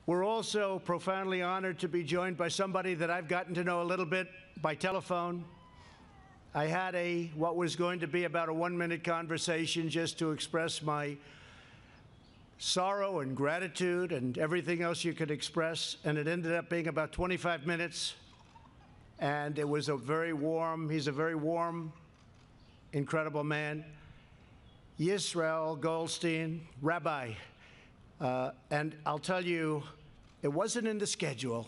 We're also profoundly honored to be joined by somebody that I've gotten to know a little bit by telephone. I had what was going to be about a 1-minute conversation just to express my sorrow and gratitude and everything else you could express, and it ended up being about 25 minutes. And it was he's a very warm, incredible man. Rabbi Goldstein, Rabbi. And I'll tell you, it wasn't in the schedule,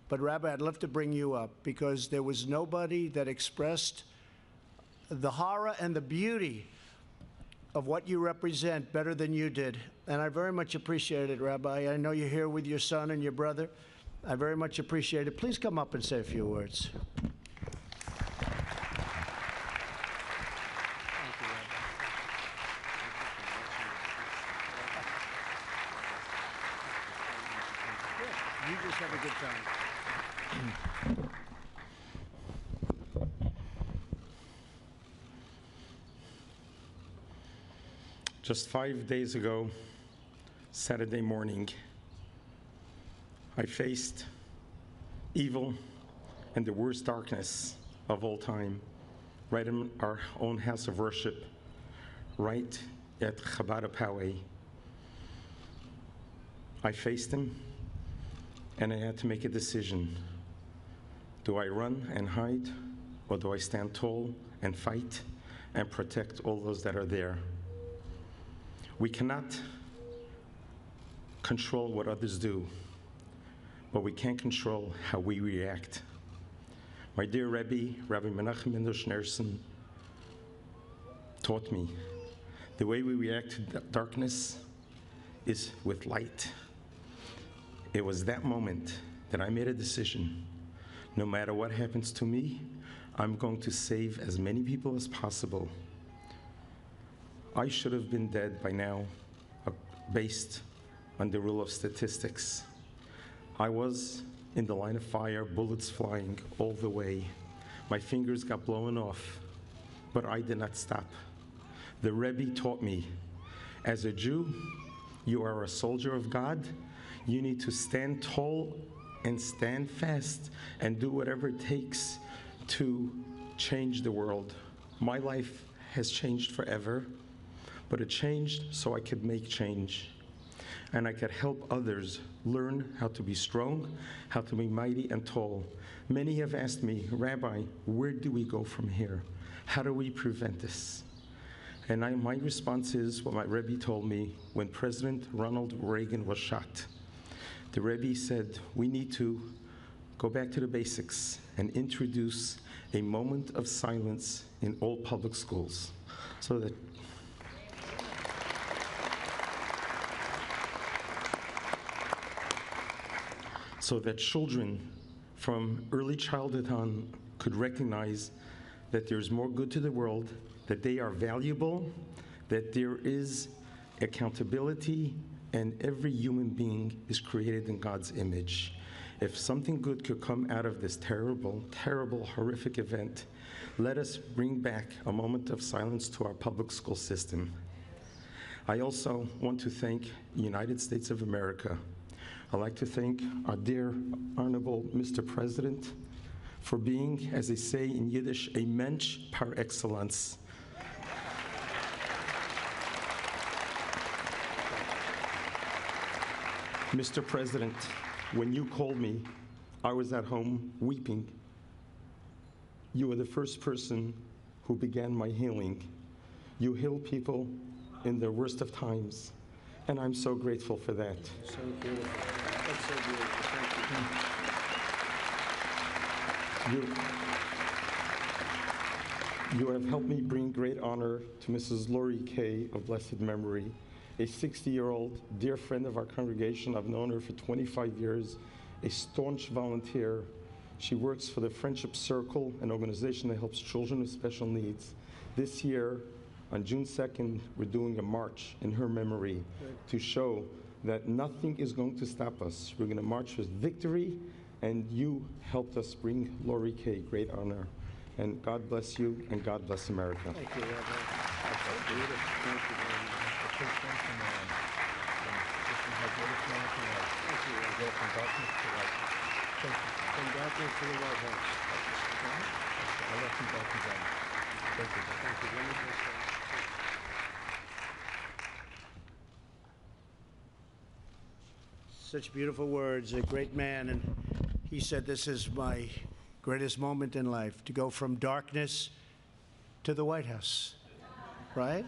but Rabbi, I'd love to bring you up because there was nobody that expressed the horror and the beauty of what you represent better than you did. And I very much appreciate it, Rabbi. I know you're here with your son and your brother. I very much appreciate it. Please come up and say a few words. You just have a good time. Just 5 days ago, Saturday morning, I faced evil and the worst darkness of all time, right in our own house of worship, right at Chabad Poway. I faced him, and I had to make a decision. Do I run and hide, or do I stand tall and fight and protect all those that are there? We cannot control what others do, but we can control how we react. My dear Rebbe, Rabbi Menachem Mendel Schneerson, taught me the way we react to darkness is with light. It was that moment that I made a decision. No matter what happens to me, I'm going to save as many people as possible. I should have been dead by now, based on the rule of statistics. I was in the line of fire, bullets flying all the way. My fingers got blown off, but I did not stop. The Rebbe taught me, as a Jew, you are a soldier of God. You need to stand tall and stand fast and do whatever it takes to change the world. My life has changed forever, but it changed so I could make change. And I could help others learn how to be strong, how to be mighty and tall. Many have asked me, Rabbi, where do we go from here? How do we prevent this? And my response is what my Rebbe told me when President Ronald Reagan was shot. The Rebbe said, we need to go back to the basics and introduce a moment of silence in all public schools so that children from early childhood on could recognize that there's more good to the world, that they are valuable, that there is accountability, and every human being is created in God's image. If something good could come out of this terrible, terrible, horrific event, let us bring back a moment of silence to our public school system. I also want to thank the United States of America. I'd like to thank our dear, honorable Mr. President for being, as they say in Yiddish, a mensch par excellence. Mr. President, when you called me, I was at home weeping. You were the first person who began my healing. You heal people in their worst of times, and I'm so grateful for that. So beautiful. That's so beautiful. Thank you. You have helped me bring great honor to Mrs. Lori Kay of blessed memory, a 60-year-old dear friend of our congregation. I've known her for 25 years, a staunch volunteer. She works for the Friendship Circle, an organization that helps children with special needs. This year, on June 2nd, we're doing a march in her memory to show that nothing is going to stop us. We're going to march with victory, and you helped us bring Lori Kay great honor. And God bless you, and God bless America. Thank you, Rabbi. That's so beautiful. Thank you very much. Thank you, Rabbi. from darkness to light. Thank you. From darkness to the White House. I left from darkness to light. Thank you. Thank you. Let me just say. Such beautiful words, a great man, and he said, this is my greatest moment in life, to go from darkness to the White House, right?